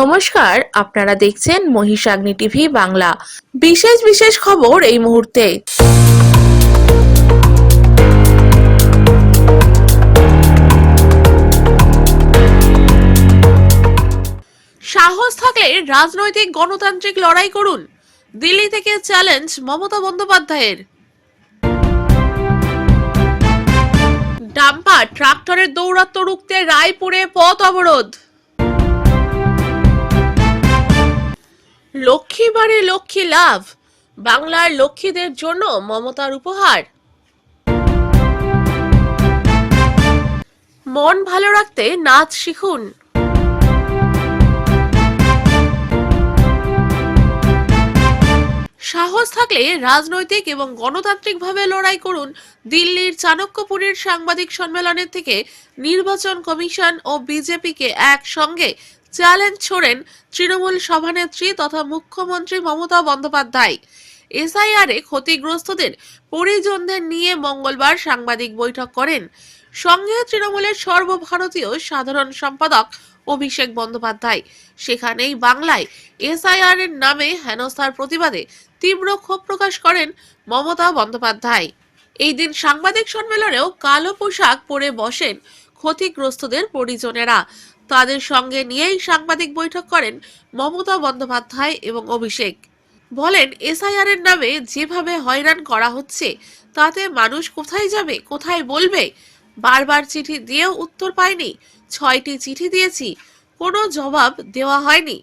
নমস্কার, আপনারা দেখছেন মহিষাগ্নি টিভি বাংলা। বিশেষ বিশেষ খবর এই মুহূর্তে। সাহস থাকলে রাজনৈতিক গণতান্ত্রিক লড়াই করুন, দিল্লি থেকে চ্যালেঞ্জ মমতা বন্দ্যোপাধ্যায়ের। ডাম্পার ট্রাক্টরের দৌরাত্ম্য রুখতে রায়পুরে পথ অবরোধ। লক্ষ্মী বাড়ি লক্ষ্মী লাভ, বাংলার লক্ষ্মীদের জন্য মমতার উপহার। মন ভালো রাখতে নাচ শিখুন। সাহস থাকলে রাজনৈতিক এবং গণতান্ত্রিকভাবে লড়াই করুন, দিল্লির চাণক্যপুরীর সাংবাদিক সম্মেলনের থেকে নির্বাচন কমিশন ও বিজেপিকে একসঙ্গে চ্যালেঞ্জ ছোড়েন তৃণমূল সভানেত্রী তথা মুখ্যমন্ত্রী মমতা বন্দ্যোপাধ্যায়। এসআইআরে ক্ষতিগ্রস্তদের পরিজনদের নিয়ে মঙ্গলবার সাংবাদিক বৈঠক করেন। সঙ্গে তৃণমূলের সর্বভারতীয় সাধারণ সম্পাদক অভিষেক বন্দ্যোপাধ্যায়। সেখানেই বাংলায় এসআইআর এর নামে হেনস্থার প্রতিবাদে তীব্র ক্ষোভ প্রকাশ করেন মমতা বন্দ্যোপাধ্যায়। এই দিন সাংবাদিক সম্মেলনেও কালো পোশাক পরে বসেন ক্ষতিগ্রস্তদের পরিজনেরা। তাদের সঙ্গে নিয়েই সাংবাদিক বৈঠক করেন মমতা বন্দ্যোপাধ্যায় এবং অভিষেক। বলেন, এসআইআর এর নামে যেভাবে হয়রান করা হচ্ছে তাতে মানুষ কোথায় যাবে, কোথায় বলবে? বারবার চিঠি দিয়েও উত্তর পাইনি। 6টি চিঠি দিয়েছি, কোনো জবাব দেওয়া হয়নি।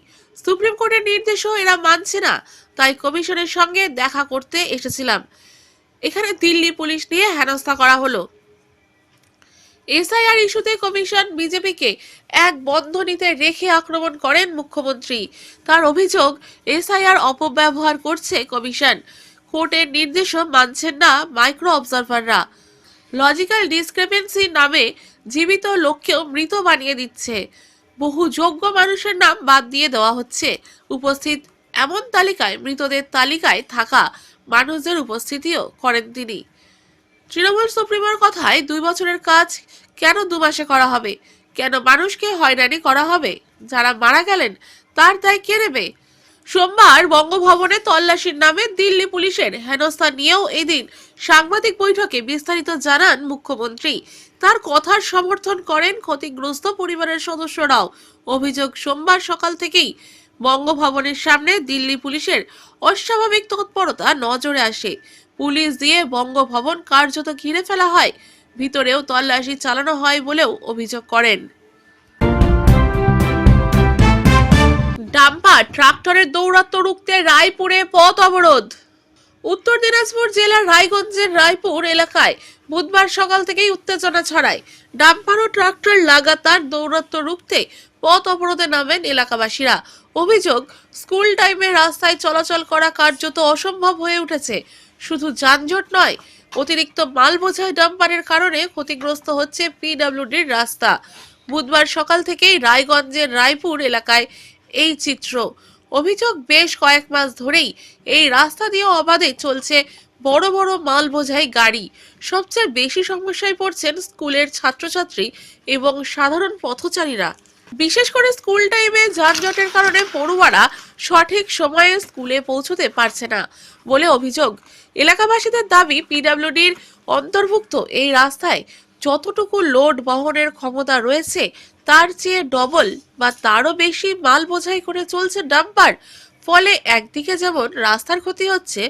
সুপ্রিম কোর্টের নির্দেশও এরা মানছে না, তাই কমিশনের সঙ্গে দেখা করতে এসেছিলাম। এখানে দিল্লি পুলিশ নিয়ে হেনস্থা করা হলো। এসআইআর ইস্যুতে কমিশন বিজেপিকে এক বন্ধনীতে রেখে আক্রমণ করেন মুখ্যমন্ত্রী। তার অভিযোগ, এসআইআর অপব্যবহার করছে কমিশন। কোর্টের নির্দেশও মানছেন না মাইক্রো অবজারভাররা। লজিক্যাল ডিসক্রিপেন্সি নামে জীবিত লোককেও মৃত বানিয়ে দিচ্ছে। বহু যোগ্য মানুষের নাম বাদ দিয়ে দেওয়া হচ্ছে। উপস্থিত এমন তালিকায় মৃতদের তালিকায় থাকা মানুষদের উপস্থিতিও করেন তিনি। তৃণমূল সুপ্রিমোর কথায় 2 বছরের কাজ কেন 2 মাসে করা হবে? কেন মানুষকে হয়রানি করা হবে? যারা মারা গেলেন তার দায় কে নেবে? সোমবার বঙ্গভবনে তল্লাশির নামে দিল্লি পুলিশের হেনস্থা নিয়েও এদিন সাংবাদিক বৈঠকে বিস্তারিত জানান মুখ্যমন্ত্রী। তার কথার সমর্থন করেন ক্ষতিগ্রস্ত পরিবারের সদস্যরাও। অভিযোগ, সোমবার সকাল থেকেই বঙ্গভবনের সামনে দিল্লি পুলিশের অস্বাভাবিক তৎপরতা নজরে আসে। পুলিশ দিয়ে বঙ্গভবন কার্যত ঘিরে ফেলা হয়। ভিতরেও তল্লাশি চালানো হয় বলেও অভিযোগ করেন। ডাম্পার ট্রাক্টরের দৌরাত্ম্য রুখতে রায়পুরে পথ অবরোধ। উত্তর দিনাজপুর জেলার রায়গঞ্জের রায়পুর এলাকায় বুধবার সকাল থেকেই উত্তেজনা ছড়ায়। ডাম্পার ও ট্রাক্টর লাগাতার দৌরাত্ম্য রুখতে পথ অবরোধে নামেন এলাকাবাসীরা। অভিযোগ, স্কুল টাইমে রাস্তায় চলাচল করা কার্যত অসম্ভব হয়ে উঠেছে। শুধু যানজট নয়, অতিরিক্ত মাল বোঝাই ডাম্পারের কারণে ক্ষতিগ্রস্ত হচ্ছে পিডব্লিউডির রাস্তা। বুধবার সকাল থেকেই রায়গঞ্জের রায়পুর এলাকায় এই চিত্র। অভিযোগ, বেশ কয়েক মাস ধরেই এই রাস্তা দিয়ে অবাধে চলছে বড় বড় মাল বোঝাই গাড়ি। সবচেয়ে বেশি সমস্যায় পড়ছেন স্কুলের ছাত্রছাত্রী এবং সাধারণ পথচারীরা। বিশেষ করে স্কুল টাইমে যানজটের কারণে পড়ুয়ারা সঠিক সময়ে স্কুলে পৌঁছতে পারছে না বলে অভিযোগ। এলাকাবাসীদের দাবি, পিডব্লিউডির অন্তর্ভুক্ত এই রাস্তায় যতটুকু লোড বহনের ক্ষমতা রয়েছে তার চেয়ে ডবল বা তারও বেশি মাল বোঝাই করে চলছে ডাম্পার। ফলে একদিকে যেমন রাস্তার ক্ষতি হচ্ছে,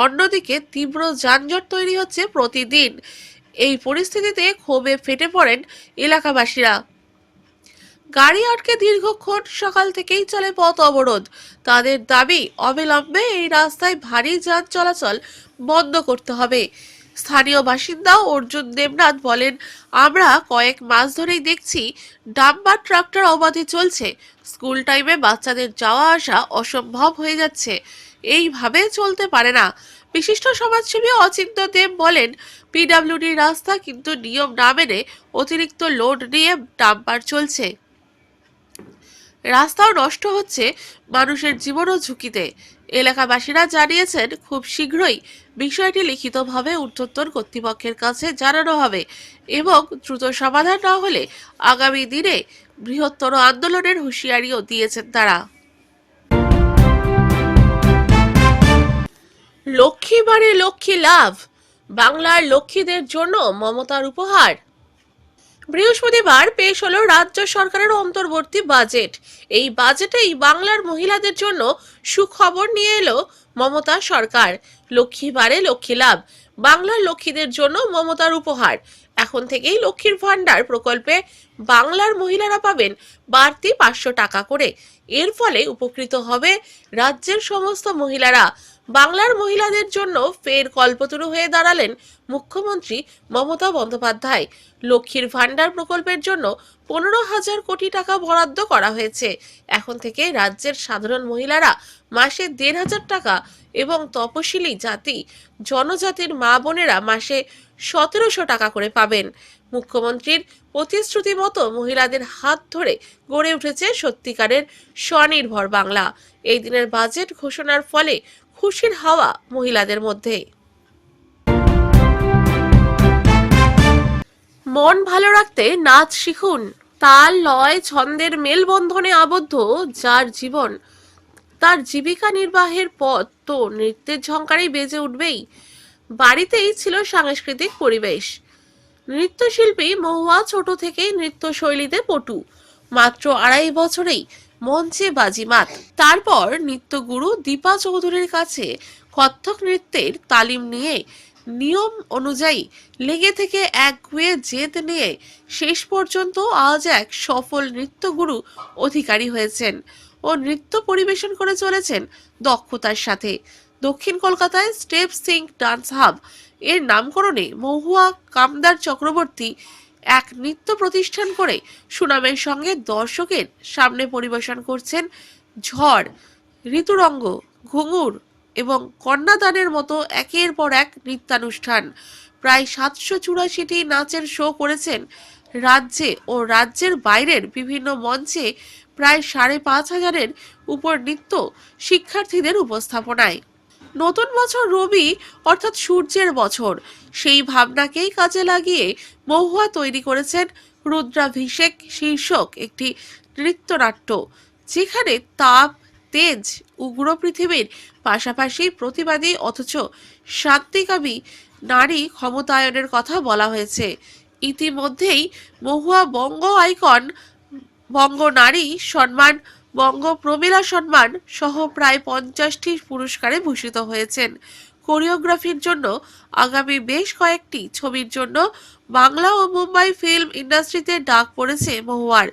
অন্যদিকে তীব্র যানজট তৈরি হচ্ছে প্রতিদিন। এই পরিস্থিতিতে ক্ষোভে ফেটে পড়েন এলাকাবাসীরা। গাড়ি আটকে দীর্ঘক্ষণ সকাল থেকেই চলে পথ অবরোধ। তাদের দাবি, অবিলম্বে এই রাস্তায় ভারী যান চলাচল বন্ধ করতে হবে। স্থানীয় বাসিন্দা অর্জুন দেবনাথ বলেন, আমরা কয়েক মাস ধরেই দেখছি ডাম্পার ট্রাক্টর অবাধে চলছে। স্কুল টাইমে বাচ্চাদের যাওয়া আসা অসম্ভব হয়ে যাচ্ছে। এইভাবে চলতে পারে না। বিশিষ্ট সমাজসেবী অচিন্ত দেব বলেন, পিডব্লিউডি রাস্তা, কিন্তু নিয়ম না মেনে অতিরিক্ত লোড নিয়ে ডাম্পার চলছে। রাস্তাও নষ্ট হচ্ছে, মানুষের জীবনও ঝুঁকিতে। এলাকাবাসীরা জানিয়েছেন, খুব শীঘ্রই বিষয়টি লিখিতভাবে ঊর্ধ্বতন কর্তৃপক্ষের কাছে জানানো হবে এবং দ্রুত সমাধান না হলে আগামী দিনে বৃহত্তর আন্দোলনের হুঁশিয়ারিও দিয়েছেন তারা। লক্ষ্মী বাড়ি লক্ষ্মী লাভ, বাংলার লক্ষ্মীদের জন্য মমতার উপহার। বৃহস্পতিবার পেশ হলো রাজ্য সরকারের অন্তর্বর্তী বাজেট। এই বাজেটেই বাংলার মহিলাদের জন্য সুখবর নিয়ে এলো মমতা সরকার। লক্ষ্মী বাড়ে লক্ষ্মী লাভ, বাংলার লক্ষ্মীদের জন্য মমতার উপহার। এখন থেকেই লক্ষ্মীর ভান্ডার প্রকল্পে বাংলার মহিলারা পাবেন বাড়তি 500 টাকা করে। এর ফলে উপকৃত হবে রাজ্যের সমস্ত মহিলারা। বাংলার মহিলাদের জন্য ফের কল্পতরু হয়ে দাঁড়ালেন মুখ্যমন্ত্রী মমতা বন্দ্যোপাধ্যায়। লক্ষ্মীর ভান্ডার প্রকল্পের জন্য 15,000 কোটি টাকা বরাদ্দ করা হয়েছে। এখন থেকে রাজ্যের সাধারণ মহিলারা মাসে 1,500 টাকা এবং তপশিলি জাতি জনজাতির মা বোনেরা মাসে 1,700 টাকা করে পাবেন। মুখ্যমন্ত্রীর প্রতিশ্রুতি মতো মহিলাদের হাত ধরে গড়ে উঠেছে সত্যিকারের স্বনির্ভর বাংলা। এই দিনের বাজেট ঘোষণার ফলে খুশির হাওয়া মহিলাদের মধ্যে। মন ভালো রাখতে নাচ শিখুন। তাল লয় ছন্দের মেলবন্ধনে আবদ্ধ যার জীবন, তার জীবিকা নির্বাহের পথ তো নৃত্যের ঝংকারেই বেজে উঠবেই। বাড়িতেই ছিল সাংস্কৃতিক পরিবেশ। নৃত্যশিল্পী মহুয়া ছোট থেকেই নৃত্যশৈলীতে পটু। মাত্র 2.5 বছরেই মঞ্চে বাজিমাত। তারপর নৃত্যগুরু দীপা চৌধুরীর কাছে কত্থক নৃত্যের তালিম নিয়ে নিয়ম অনুযায়ী লেগে থেকে একগুঁয়ে জেদ নিয়ে শেষ পর্যন্ত আজ এক সফল নৃত্যগুরু অধিকারী হয়েছেন ও নৃত্য পরিবেশন করে চলেছেন দক্ষতার সাথে। দক্ষিণ কলকাতায় স্টেপ সিং ডান্স হাব এর নামকরণে মহুয়া কামদার চক্রবর্তী এক নৃত্য প্রতিষ্ঠান করে সুনামের সঙ্গে দর্শকের সামনে পরিবেশন করছেন ঝড়, ঋতুরঙ্গ, ঘুঙুর এবং কন্যাদানের মতো একের পর এক নৃত্যানুষ্ঠান। প্রায় 784টি নাচের শো করেছেন রাজ্যে ও রাজ্যের বাইরের বিভিন্ন মঞ্চে প্রায় 5,500-এর উপর নৃত্য শিক্ষার্থীদের উপস্থাপনায়। নতুন বছর রবি অর্থাৎ সূর্যের বছর, সেই ভাবনাকেই কাজে লাগিয়ে মহুয়া তৈরি করেছেন রুদ্রাভিষেক শীর্ষক একটি নৃত্যনাট্য, যেখানে তাপ, তেজ, উগ্র পৃথিবীর পাশাপাশি প্রতিবাদী অথচ শান্তিকামী নারী ক্ষমতায়নের কথা বলা হয়েছে। ইতিমধ্যেই মহুয়া বঙ্গ আইকন, বঙ্গ নারী সম্মান, বঙ্গ প্রমীলা সম্মান সহ প্রায় 50টি পুরস্কারে ভূষিত হয়েছেন। কোরিওগ্রাফির জন্য আগামী বেশ কয়েকটি ছবির জন্য বাংলা ও মুম্বাই ফিল্ম ইন্ডাস্ট্রিতে ডাক পড়েছে মহুয়ার।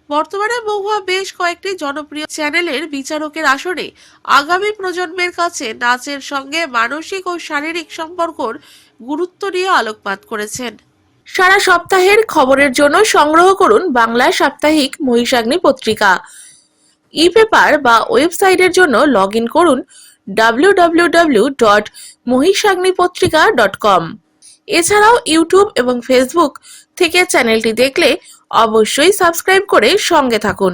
বর্তমানে মহুয়া বেশ কয়েকটি জনপ্রিয় চ্যানেলের বিচারকের আসনে আগামী প্রজন্মের কাছে নাচের সঙ্গে মানসিক ও শারীরিক সম্পর্কর গুরুত্ব নিয়ে আলোকপাত করেছেন। সারা সপ্তাহের খবরের জন্য সংগ্রহ করুন বাংলা সাপ্তাহিক মহিষাগ্নি পত্রিকা। ই পেপার বা ওয়েবসাইটের জন্য লগ ইন করুন www.mohisagnipotrika.com। এছাড়াও ইউটিউব এবং ফেসবুক থেকে চ্যানেলটি দেখলে অবশ্যই সাবস্ক্রাইব করে সঙ্গে থাকুন।